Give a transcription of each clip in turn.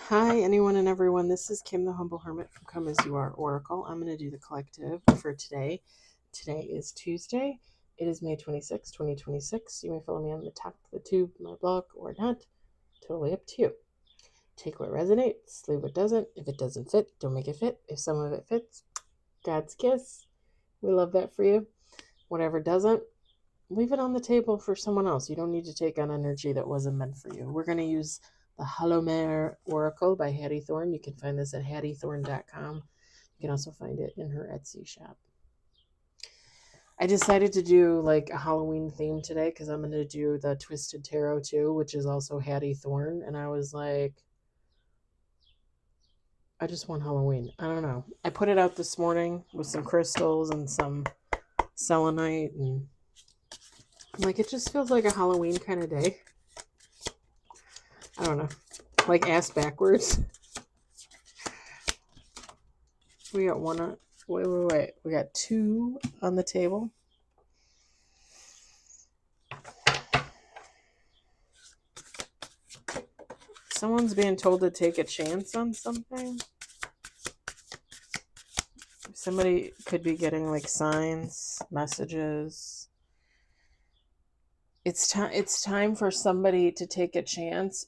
Hi, anyone and everyone. This is Kim, the Humble Hermit from Come As You Are Oracle. I'm going to do the collective for today. Today is Tuesday. It is May 26, 2026. You may follow me on the top of the tube, my blog, or not. Totally up to you. Take what resonates, leave what doesn't. If it doesn't fit, don't make it fit. If some of it fits, God's kiss. We love that for you. Whatever doesn't, leave it on the table for someone else. You don't need to take on energy that wasn't meant for you. We're going to use the Homegrown Oracle by Hattie Thorne. You can find this at hattiethorne.com. You can also find it in her Etsy shop. I decided to do like a Halloween theme today because I'm going to do the Twisted Tarot too, which is also Hattie Thorne. And I was like, I just want Halloween. I don't know. I put it out this morning with some crystals and some selenite, and like it just feels like a Halloween kind of day. I don't know. Like ass backwards. We got one on. Wait. We got two on the table. Someone's being told to take a chance on something. Somebody could be getting like signs, messages. It's time for somebody to take a chance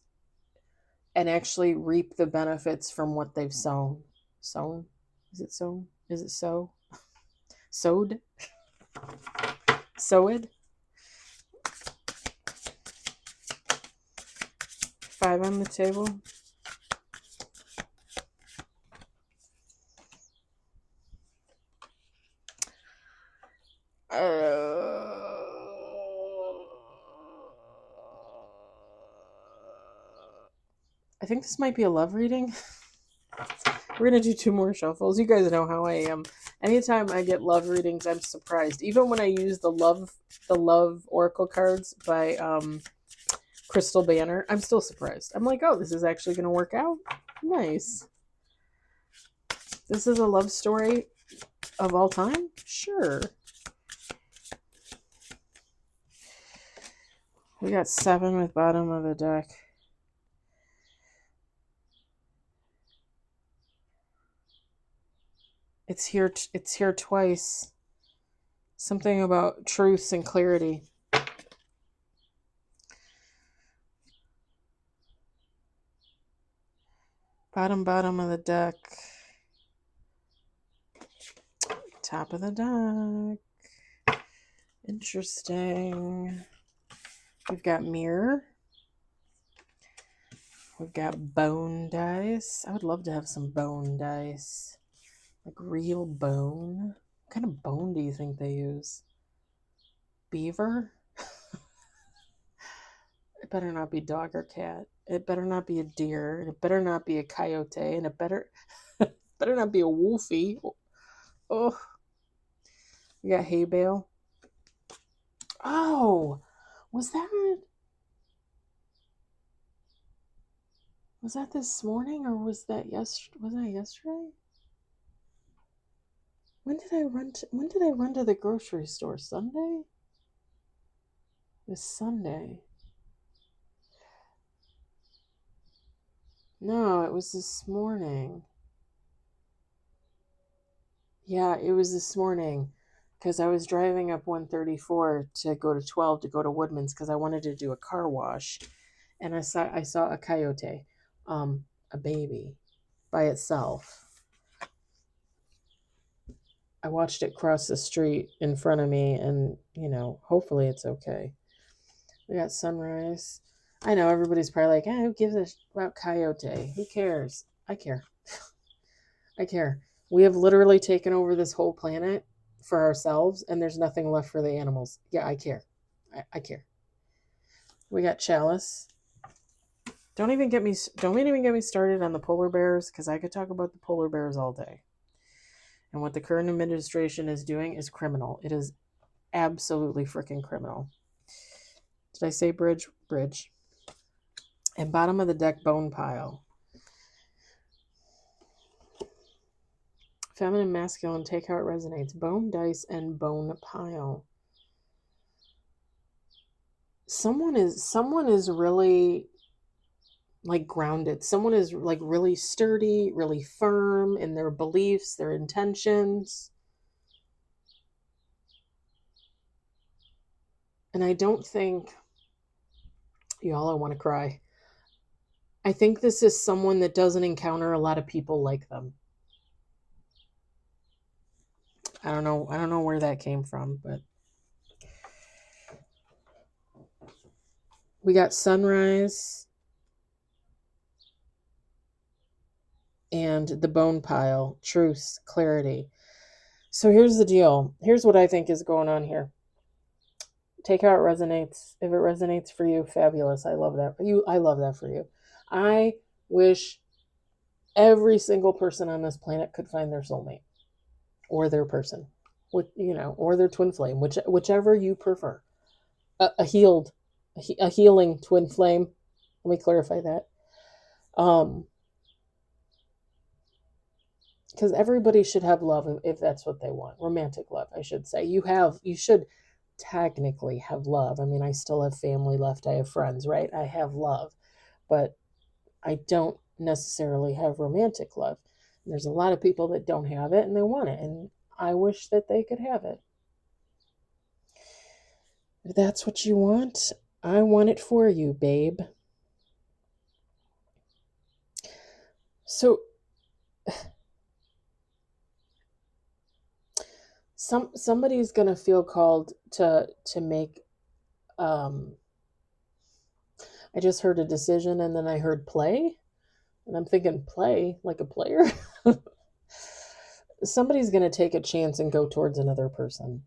and actually reap the benefits from what they've sown. Sown? Is it sown? Is it sow? Sowed? Sowed? 5 on the table. I think this might be a love reading. We're going to do 2 more shuffles. You guys know how I am. Anytime I get love readings, I'm surprised. Even when I use the love oracle cards by Crystal Banner, I'm still surprised. I'm like, oh, this is actually going to work out? Nice. This is a love story of all time? Sure. We got 7 with bottom of the deck. It's here twice. Something about truth and clarity. Bottom of the deck. Top of the deck. Interesting. We've got mirror. We've got bone dice. I would love to have some bone dice. Like real bone. What kind of bone do you think they use? Beaver? It better not be dog or cat. It better not be a deer. And it better not be a coyote. And it better not be a wolfie. Oh. We got hay bale. Oh, was that this morning or was that yesterday? When did I run to the grocery store? Sunday? It was Sunday. No, it was this morning. Yeah, it was this morning because I was driving up 134 to go to 12 to go to Woodman's because I wanted to do a car wash, and I saw a coyote, a baby, by itself. I watched it cross the street in front of me, and hopefully it's okay. We got sunrise. I know everybody's probably like, who gives a about coyote? Who cares? I care. I care. We have literally taken over this whole planet for ourselves, and there's nothing left for the animals. Yeah, I care. I care. We got chalice. Don't even get me started on the polar bears, because I could talk about the polar bears all day. And what the current administration is doing is criminal. It is absolutely freaking criminal. Did I say bridge? Bridge. And bottom of the deck, bone pile. Feminine, masculine, take how it resonates. Bone dice and bone pile. Someone is really like grounded. Someone is like really sturdy, really firm in their beliefs, their intentions. And I don't think, y'all, I want to cry. I think this is someone that doesn't encounter a lot of people like them. I don't know where that came from, but we got sunrise and the bone pile, truth, clarity. So here's the deal. Here's what I think is going on here. Take how it resonates. If it resonates for you, fabulous. I love that. I love that for you. I wish every single person on this planet could find their soulmate or their person, or their twin flame, whichever you prefer. A healing twin flame. Let me clarify that. Because everybody should have love if that's what they want. Romantic love, I should say. You should technically have love. I mean, I still have family left. I have friends, right? I have love, but I don't necessarily have romantic love. There's a lot of people that don't have it and they want it, and I wish that they could have it. If that's what you want, I want it for you, babe. So somebody's gonna feel called to make I just heard a decision, and then I heard play, and I'm thinking play like a player. Somebody's going to take a chance and go towards another person.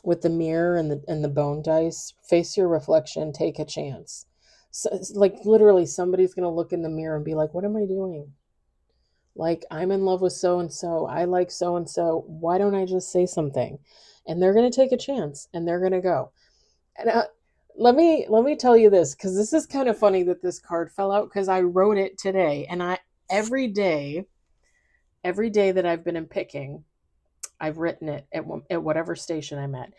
With the mirror and the bone dice, face your reflection, take a chance. So, like literally somebody's going to look in the mirror and be like, what am I doing? Like, I'm in love with so and so. I like so and so. Why don't I just say something? And they're going to take a chance and they're going to go. And let me tell you this, because this is kind of funny that this card fell out, because I wrote it today, and every day that I've been in picking, I've written it at whatever station I'm at.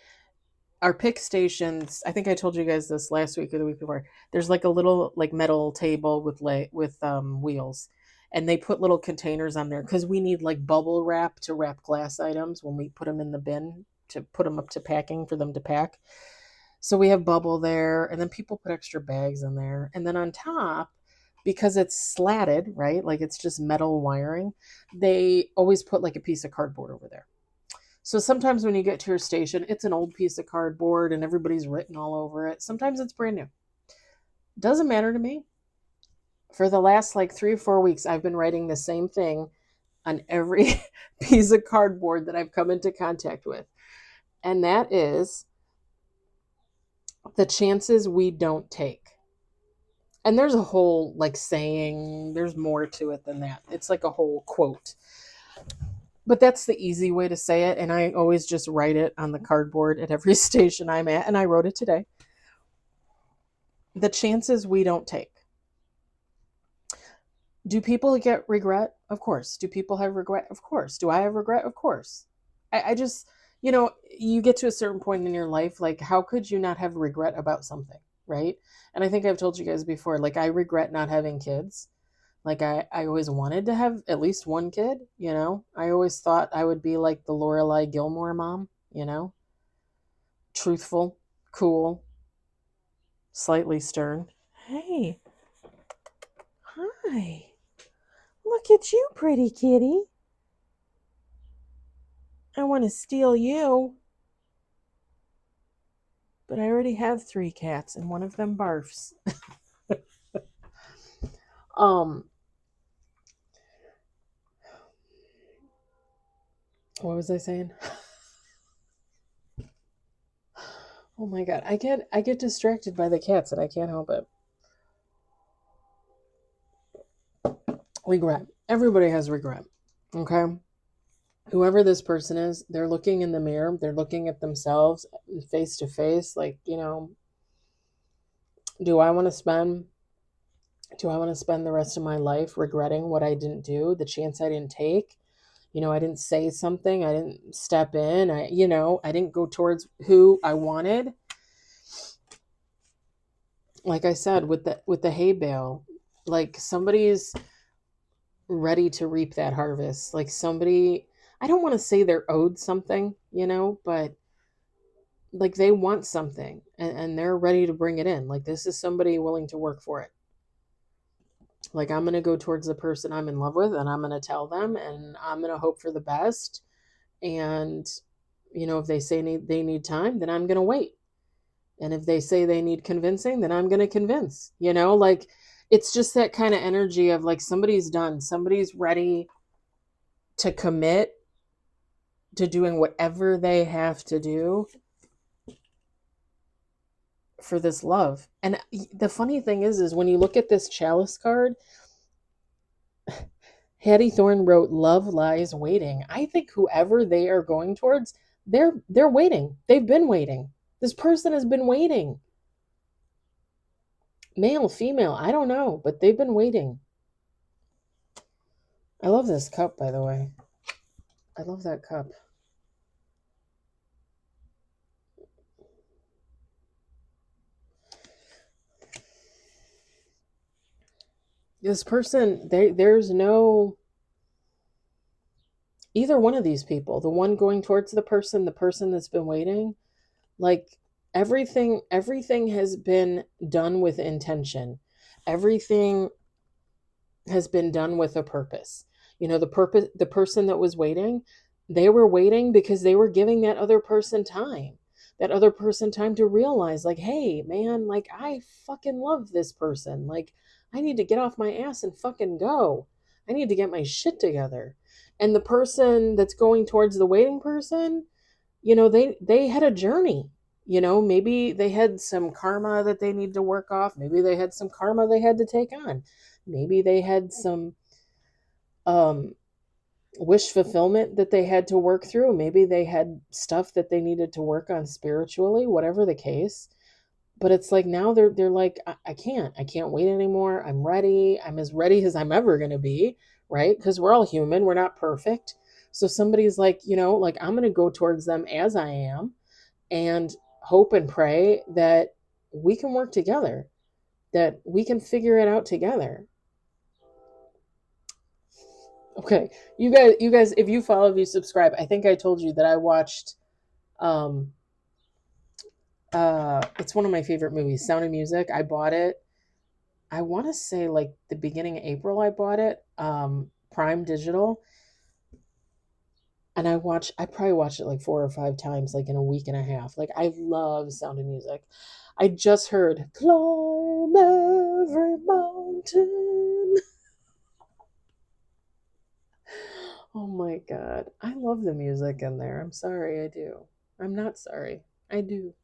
Our pick stations, I think I told you guys this last week or the week before. There's like a little like metal table with wheels, and they put little containers on there because we need like bubble wrap to wrap glass items when we put them in the bin to put them up to packing for them to pack. So we have bubble there, and then people put extra bags in there. And then on top, because it's slatted, right? Like it's just metal wiring, they always put like a piece of cardboard over there. So sometimes when you get to your station, it's an old piece of cardboard and everybody's written all over it. Sometimes it's brand new. Doesn't matter to me. For the last like 3 or 4 weeks, I've been writing the same thing on every piece of cardboard that I've come into contact with. And that is the chances we don't take. And there's a whole like saying, there's more to it than that. It's like a whole quote. But that's the easy way to say it. And I always just write it on the cardboard at every station I'm at. And I wrote it today. The chances we don't take. Do people get regret? Of course. Do people have regret? Of course. Do I have regret? Of course. I just, you get to a certain point in your life, like, how could you not have regret about something, right? And I think I've told you guys before, like, I regret not having kids. Like, I always wanted to have at least one kid, I always thought I would be like the Lorelai Gilmore mom, truthful, cool, slightly stern. Hey, hi, look at you, pretty kitty. I want to steal you. But I already have 3 cats and one of them barfs. What was I saying? Oh my god, I get distracted by the cats and I can't help it. Regret. Everybody has regret. Okay? Whoever this person is, they're looking in the mirror, they're looking at themselves face to face, like, do I want to spend the rest of my life regretting what I didn't do, the chance I didn't take? I didn't say something, I didn't step in, I didn't go towards who I wanted. like I said, with the hay bale, like somebody's ready to reap that harvest. Like somebody, I don't want to say they're owed something, but like they want something and they're ready to bring it in. Like this is somebody willing to work for it. Like I'm going to go towards the person I'm in love with and I'm going to tell them and I'm going to hope for the best. And, if they say they need time, then I'm going to wait. And if they say they need convincing, then I'm going to convince, like it's just that kind of energy of like somebody's done, somebody's ready to commit to doing whatever they have to do for this love. And the funny thing is when you look at this chalice card, Hattie Thorne wrote, "Love lies waiting." I think whoever they are going towards, they're waiting. They've been waiting. This person has been waiting. Male, female, I don't know, but they've been waiting. I love this cup, by the way. I love that cup. This person, there's no, either one of these people, the one going towards the person that's been waiting, like everything has been done with intention. Everything has been done with a purpose. The person that was waiting, they were waiting because they were giving that other person time. That other person time to realize, like, hey, man, like, I fucking love this person. Like, I need to get off my ass and fucking go. I need to get my shit together. And the person that's going towards the waiting person, they had a journey. Maybe they had some karma that they need to work off. Maybe they had some karma they had to take on. Maybe they had some um wish fulfillment that they had to work through. Maybe they had stuff that they needed to work on spiritually, whatever the case. But it's like now they're like, I can't wait anymore. I'm ready. I'm as ready as I'm ever going to be, right? Because we're all human. We're not perfect. So somebody's like, like I'm going to go towards them as I am and hope and pray that we can work together, that we can figure it out together. Okay, you guys, if you follow, if you subscribe, I think I told you that I watched um it's one of my favorite movies, Sound of Music. I bought it, I want to say like the beginning of April. I bought it, Prime Digital, and I probably watched it like 4 or 5 times, like in a week and a half. Like I love Sound of Music. I just heard "Climb Every Mountain." Oh my God. I love the music in there. I'm sorry, I do. I'm not sorry. I do.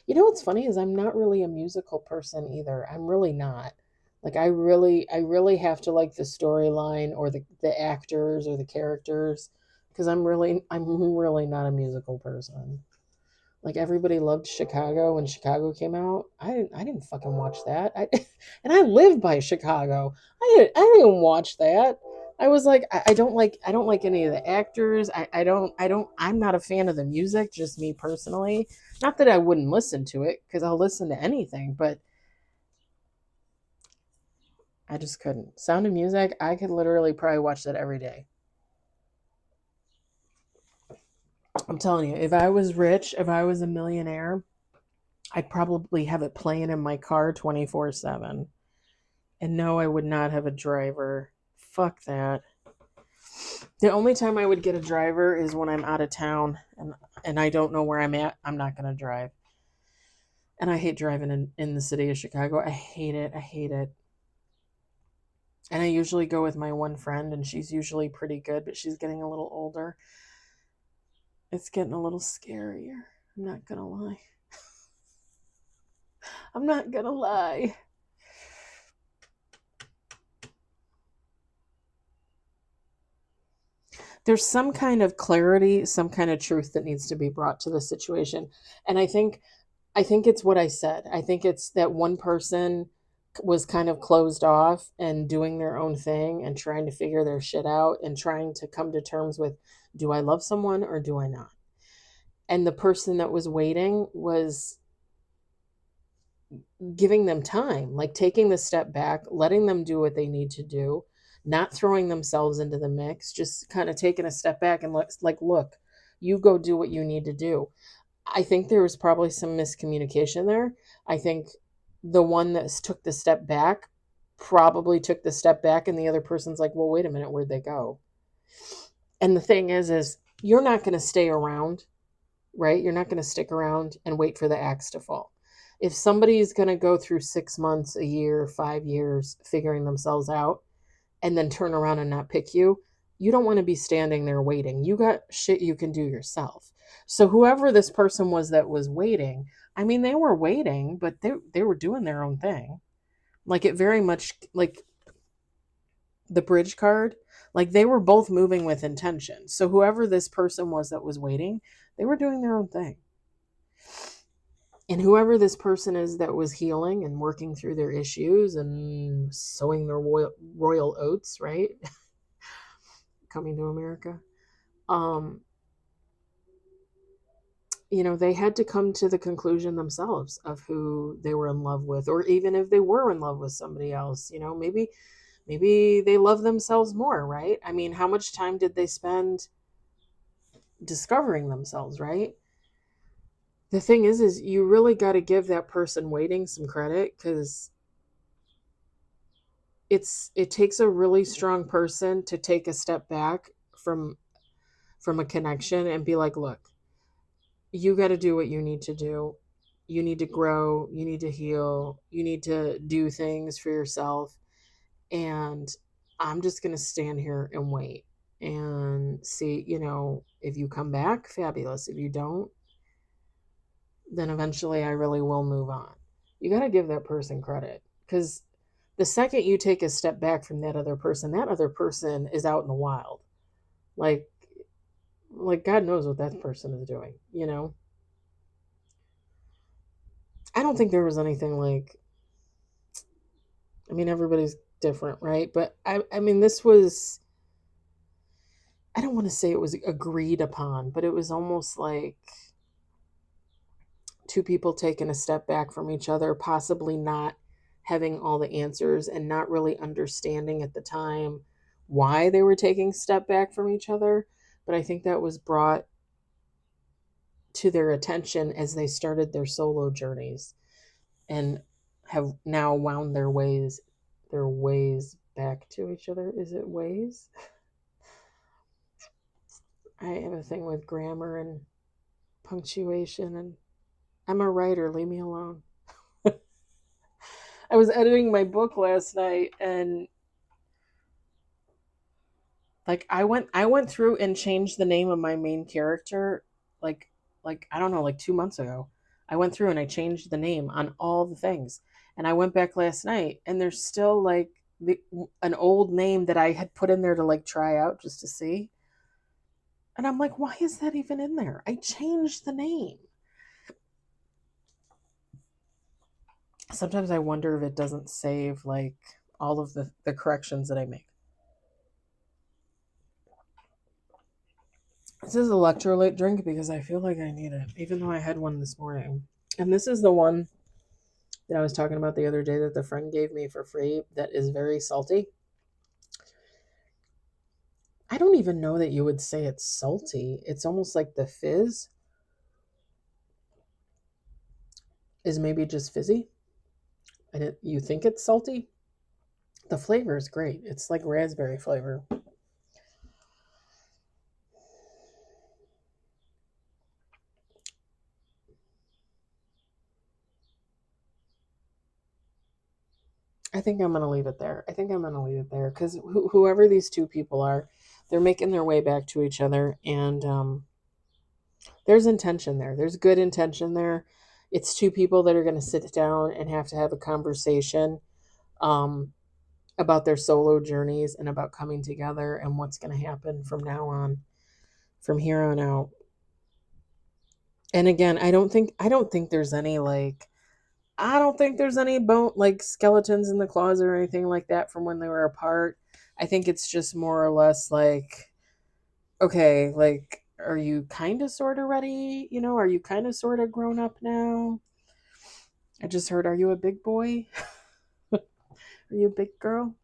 What's funny is I'm not really a musical person either. I'm really not. Like I really have to like the storyline or the actors or the characters because I'm really not a musical person. Like everybody loved Chicago when Chicago came out. I didn't fucking watch that. And I live by Chicago. I didn't watch that. I was like, I don't like any of the actors. I'm not a fan of the music, just me personally. Not that I wouldn't listen to it, because I'll listen to anything, but I just couldn't. Sound of Music, I could literally probably watch that every day. I'm telling you, if I was rich, if I was a millionaire, I'd probably have it playing in my car 24/7. And no, I would not have a driver. Fuck that. The only time I would get a driver is when I'm out of town and I don't know where I'm at. I'm not going to drive. And I hate driving in the city of Chicago. I hate it. I hate it. And I usually go with my one friend, and she's usually pretty good, but she's getting a little older. It's getting a little scarier. I'm not going to lie. I'm not going to lie. There's some kind of clarity, some kind of truth that needs to be brought to the situation. And I think it's what I said. I think it's that one person was kind of closed off and doing their own thing and trying to figure their shit out and trying to come to terms with, do I love someone or do I not? And the person that was waiting was giving them time, like taking the step back, letting them do what they need to do, not throwing themselves into the mix, just kind of taking a step back and like, look, you go do what you need to do. I think there was probably some miscommunication there. I think the one that took the step back probably took the step back, and the other person's like, well, wait a minute, where'd they go? And the thing is you're not going to stay around, right? You're not going to stick around and wait for the axe to fall. If somebody is going to go through 6 months, a year, 5 years figuring themselves out and then turn around and not pick you, you don't want to be standing there waiting. You got shit you can do yourself. So whoever this person was that was waiting, I mean, they were waiting, but they were doing their own thing. Like, it very much, like the bridge card, like they were both moving with intention. So whoever this person was that was waiting, they were doing their own thing. And whoever this person is that was healing and working through their issues and sowing their royal oats, right? Coming to America. They had to come to the conclusion themselves of who they were in love with, or even if they were in love with somebody else, maybe they love themselves more, right? I mean, how much time did they spend discovering themselves, right? The thing is you really got to give that person waiting some credit, because it takes a really strong person to take a step back from a connection and be like, look, you got to do what you need to do. You need to grow, you need to heal, you need to do things for yourself. And I'm just going to stand here and wait and see, if you come back, fabulous. If you don't, then eventually I really will move on. You got to give that person credit, because the second you take a step back from that other person is out in the wild. Like God knows what that person is doing, I don't think there was anything like, I mean, everybody's different, right? But I mean, this was, I don't want to say it was agreed upon, but it was almost like two people taking a step back from each other, possibly not having all the answers and not really understanding at the time why they were taking a step back from each other. But I think that was brought to their attention as they started their solo journeys and have now wound their ways back to each other. Is it ways? I have a thing with grammar and punctuation, and I'm a writer, leave me alone. I was editing my book last night, and like I went through and changed the name of my main character like I don't know, like 2 months ago. I went through and I changed the name on all the things. And I went back last night, and there's still like an old name that I had put in there to like try out just to see. And I'm like, why is that even in there? I changed the name. Sometimes I wonder if it doesn't save like all of the corrections that I make. This is electrolyte drink because I feel like I need it, even though I had one this morning. And this is the one that I was talking about the other day that the friend gave me for free that is very salty. I don't even know that you would say it's salty. It's almost like the fizz is maybe just fizzy. And you think it's salty? The flavor is great. It's like raspberry flavor. I think I'm going to leave it there. Because whoever these two people are, they're making their way back to each other. And there's intention there. There's good intention there. It's two people that are going to sit down and have to have a conversation about their solo journeys and about coming together and what's going to happen from now on, from here on out. And again, I don't think there's any like, I don't think there's any bone like skeletons in the closet or anything like that from when they were apart. I think it's just more or less like, okay, like, are you kind of sort of ready? Are you kind of sort of grown up now? I just heard, are you a big boy? Are you a big girl?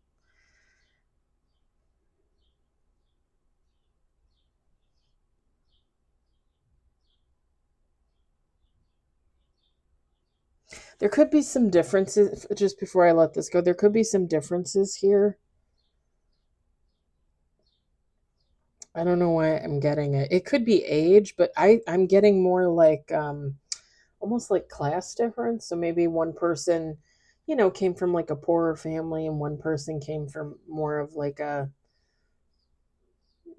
There could be some differences, just before I let this go, there could be some differences here. I don't know why I'm getting it. It could be age, but I'm getting more like almost like class difference. So maybe one person, came from like a poorer family and one person came from more of like a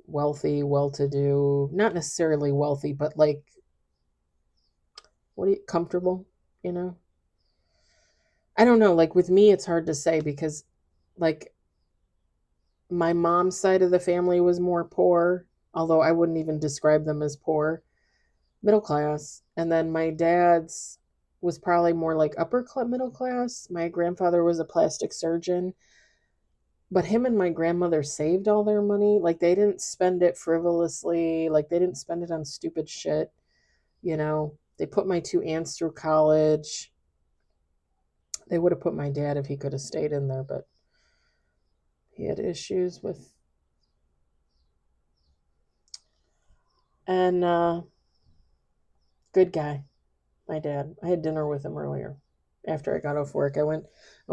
wealthy, well-to-do, not necessarily wealthy, but like comfortable, you know? I don't know, like with me it's hard to say because like my mom's side of the family was more poor, although I wouldn't even describe them as poor, middle class. And then my dad's was probably more like middle class. My grandfather was a plastic surgeon, but him and my grandmother saved all their money. Like they didn't spend it frivolously, like they didn't spend it on stupid shit, you know. They put my two aunts through college. They would have put my dad if he could have stayed in there, but he had issues with. And good guy, my dad. I had dinner with him earlier. After I got off work, I went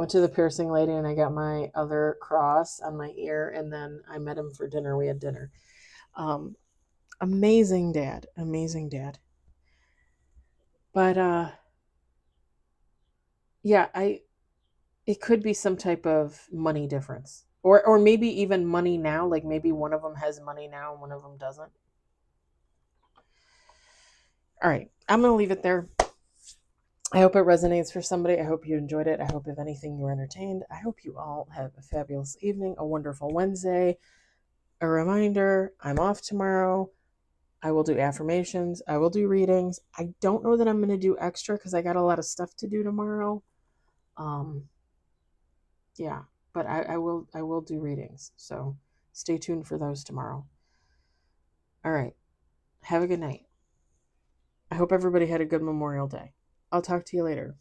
to the piercing lady and I got my other cross on my ear, and then I met him for dinner. We had dinner. Um, amazing dad, amazing dad. But yeah, it could be some type of money difference, or maybe even money now. Like maybe one of them has money now and one of them doesn't. All right, I'm gonna leave it there. I hope it resonates for somebody. I hope you enjoyed it. I hope, if anything, you were entertained. I hope you all have a fabulous evening, a wonderful Wednesday. A reminder, I'm off tomorrow. I will do affirmations. I will do readings. I don't know that I'm going to do extra because I got a lot of stuff to do tomorrow. Um, yeah, but I will do readings. So stay tuned for those tomorrow. All right. Have a good night. I hope everybody had a good Memorial Day. I'll talk to you later.